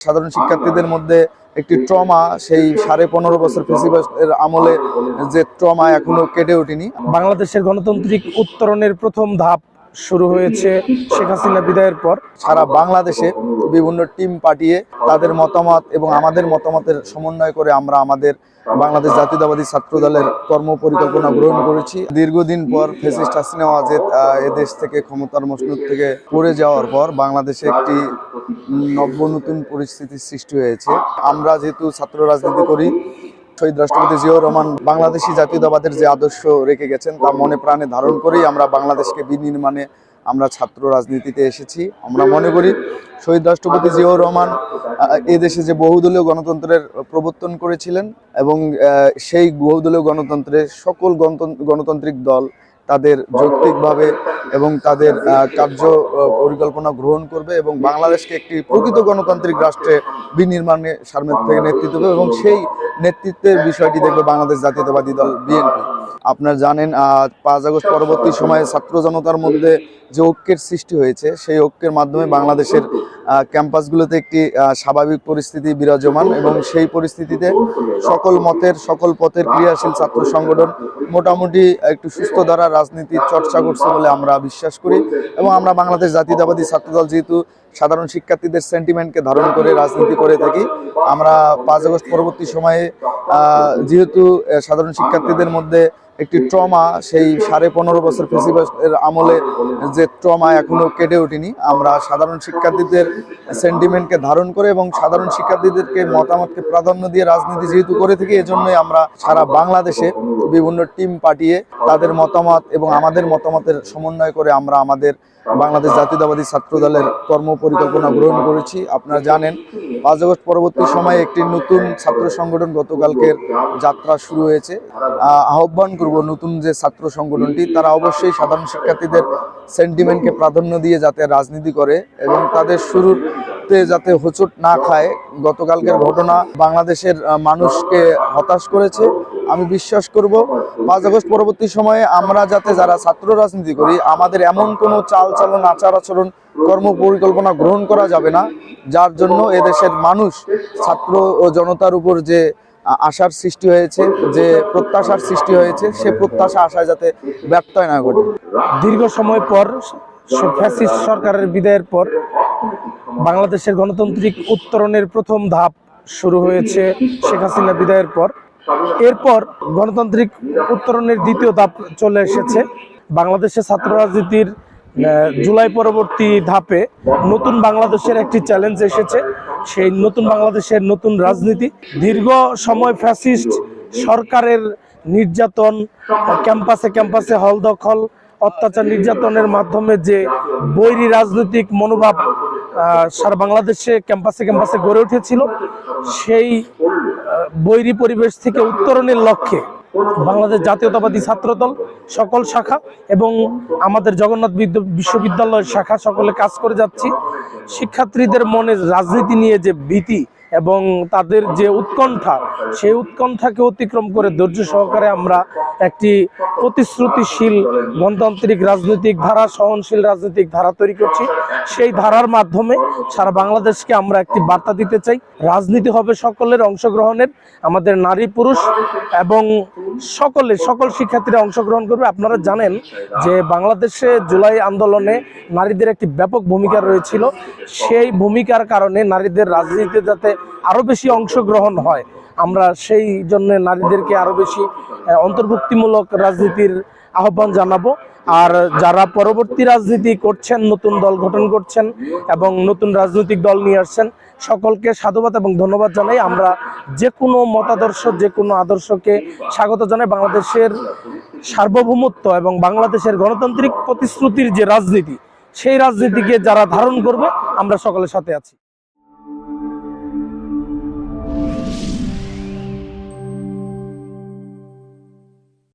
সাধারণ শিক্ষার্থীদের মধ্যে একটি ট্রমা, সেই 15.5 বছর ফ্যাসিবাদের আমলে যে ট্রমা এখনো কেটে ওঠেনি। বাংলাদেশের গণতান্ত্রিক উত্তরণের প্রথম ধাপ শুরু হয়েছে শেখ হাসিনা বিদায়ের পর। সারা বাংলাদেশে বিভিন্ন টিম পাঠিয়ে তাদের মতামত এবং আমাদের মতামতের সমন্বয় করে আমরা আমাদের বাংলাদেশ জাতীয়তাবাদী ছাত্র দলের কর্মপরিকল্পনা গ্রহণ করেছি। দীর্ঘদিন পর ফ্যাসিস্ট হাসিনা ওয়াজেদ এদেশ থেকে ক্ষমতার মসনদ থেকে পড়ে যাওয়ার পর বাংলাদেশে একটি নতুন পরিস্থিতির সৃষ্টি হয়েছে। আমরা যেহেতু ছাত্র রাজনীতি করি, শহীদ রাষ্ট্রপতি জিয়াউর রহমান বাংলাদেশি জাতীয়তাবাদের যে আদর্শ রেখে গেছেন তা মনে প্রাণে ধারণ করেই আমরা বাংলাদেশকে বিনির্মাণে আমরা ছাত্র রাজনীতিতে এসেছি। আমরা মনে করি শহীদ রাষ্ট্রপতি জিয়াউর রহমান এদেশে যে বহুদলীয় গণতন্ত্রের প্রবর্তন করেছিলেন এবং সেই বহুদলীয় গণতন্ত্রের সকল গণতান্ত্রিক দল তাদের যৌক্তিকভাবে এবং তাদের কার্য পরিকল্পনা গ্রহণ করবে এবং বাংলাদেশকে একটি প্রকৃত গণতান্ত্রিক রাষ্ট্রে বিনির্মাণে সামনে থেকে নেতৃত্ব দেবে এবং সেই নেতৃত্বের বিষয়টি দেখবে বাংলাদেশ জাতীয়তাবাদী দল বিএনপি। আপনারা জানেন 5 আগস্ট পরবর্তী সময়ে ছাত্র জনতার মধ্যে যে ঐক্যের সৃষ্টি হয়েছে, সেই ঐক্যের মাধ্যমে বাংলাদেশের ক্যাম্পাসগুলোতে একটি স্বাভাবিক পরিস্থিতি বিরাজমান এবং সেই পরিস্থিতিতে সকল মতের সকল পথের ক্রিয়াশীল ছাত্র সংগঠন মোটামুটি একটু সুস্থ ধারা রাজনীতির চর্চা করছে বলে আমরা বিশ্বাস করি এবং আমরা বাংলাদেশ জাতীয়তাবাদী ছাত্রদল যেহেতু সাধারণ শিক্ষার্থীদের সেন্টিমেন্টকে ধারণ করে রাজনীতি করে থাকি, আমরা 5 আগস্ট পরবর্তী সময়ে যেহেতু সাধারণ শিক্ষার্থীদের মধ্যে একটি ট্রমা, সেই 15.5 বছর ফ্যাসিবাদের আমলে যে ট্রমা এখনো কেটে ওঠেনি, আমরা সাধারণ শিক্ষার্থীদের সেন্টিমেন্টকে ধারণ করে এবং সাধারণ শিক্ষার্থীদেরকে মতামতকে প্রাধান্য দিয়ে রাজনীতি যেহেতু করে থাকি, এজন্যই আমরা সারা বাংলাদেশে বিভিন্ন টিম পাঠিয়ে তাদের মতামত এবং আমাদের মতামতের সমন্বয় করে আমরা আমাদের বাংলাদেশ জাতীয়তাবাদী ছাত্র দলের কর্মপরিকল্পনা গ্রহণ করেছি। আপনারা জানেন 5 আগস্ট পরবর্তী সময়ে একটি নতুন ছাত্র সংগঠন গতকালকের যাত্রা শুরু হয়েছে। আহ্বান করব নতুন যে ছাত্র সংগঠনটি তারা অবশ্যই সাধারণ শিক্ষার্থীদের সেন্টিমেন্টকে প্রাধান্য দিয়ে যাতে রাজনীতি করে এবং তাদের শুরুতে যাতে হোঁচট না খায়। গতকালকের ঘটনা বাংলাদেশের মানুষকে হতাশ করেছে। আমি বিশ্বাস করব 5 আগস্ট পরবর্তী সময়ে আমরা যাতে যারা ছাত্র রাজনীতি করি আমাদের এমন কোনো চালচলন আচার আচরণ কর্ম পরিকল্পনা গ্রহণ করা যাবে না যার জন্য এদেশের মানুষ ছাত্র ও জনতার উপর যে আশার সৃষ্টি হয়েছে, যে প্রত্যাশার সৃষ্টি হয়েছে, সে প্রত্যাশা আশায় যাতে ব্যর্থ না ঘটে। দীর্ঘ সময় পর ফ্যাসিস্ট সরকারের বিদায়ের পর বাংলাদেশের গণতান্ত্রিক উত্তরণের প্রথম ধাপ শুরু হয়েছে শেখ হাসিনা বিদায়ের পর। এরপর গণতান্ত্রিক উত্তরণের দ্বিতীয় ধাপ চলে এসেছে। বাংলাদেশের ছাত্র রাজনীতির জুলাই পরবর্তী ধাপে নতুন বাংলাদেশের একটি চ্যালেঞ্জ এসেছে, সেই নতুন বাংলাদেশের নতুন রাজনীতি। দীর্ঘ সময় ফ্যাসিস্ট সরকারের নির্যাতন, ক্যাম্পাসে হল দখল, অত্যাচার নির্যাতনের মাধ্যমে যে বৈরী রাজনৈতিক মনোভাব সারা বাংলাদেশে ক্যাম্পাসে গড়ে উঠেছিল, সেই বৈরী পরিবেশ থেকে উত্তরণের লক্ষ্যে বাংলাদেশ জাতীয়তাবাদী ছাত্রদল সকল শাখা এবং আমাদের জগন্নাথ বিশ্ববিদ্যালয়ের শাখা সকলে কাজ করে যাচ্ছি। শিক্ষার্থীদের মনে রাজনীতি নিয়ে যে ভীতি এবং তাদের যে উৎকণ্ঠা, সেই উৎকণ্ঠাকে অতিক্রম করে ধৈর্য সহকারে আমরা একটি প্রতিশ্রুতিশীল গণতান্ত্রিক রাজনৈতিক ধারা, সহনশীল রাজনৈতিক ধারা তৈরি করছি। সেই ধারার মাধ্যমে সারা বাংলাদেশকে আমরা একটি বার্তা দিতে চাই। রাজনীতি হবে সকলের অংশগ্রহণের, আমাদের নারী পুরুষ এবং সকল শিক্ষার্থীরা অংশগ্রহণ করবে। আপনারা জানেন যে বাংলাদেশে জুলাই আন্দোলনে নারীদের একটি ব্যাপক ভূমিকা রয়েছিল। সেই ভূমিকার কারণে নারীদের রাজনীতিতে যাতে আরো বেশি অংশগ্রহণ হয়, আমরা সেই জন্য নারীদেরকে আরো বেশি অন্তর্ভুক্তিমূলক রাজনীতির আহ্বান জানাবো। আর যারা পরবর্তী রাজনীতি করছেন, নতুন দল গঠন করছেন এবং নতুন রাজনৈতিক দল নিয়ে আসছেন, সকলকে সাধুবাদ এবং ধন্যবাদ জানাই। আমরা যে কোনো মতাদর্শ, যে কোনো আদর্শকে স্বাগত জানাই। বাংলাদেশের সার্বভৌমত্ব এবং বাংলাদেশের গণতান্ত্রিক প্রতিশ্রুতির যে রাজনীতি, সেই রাজনীতিকে যারা ধারণ করবে আমরা সকলের সাথে আছি।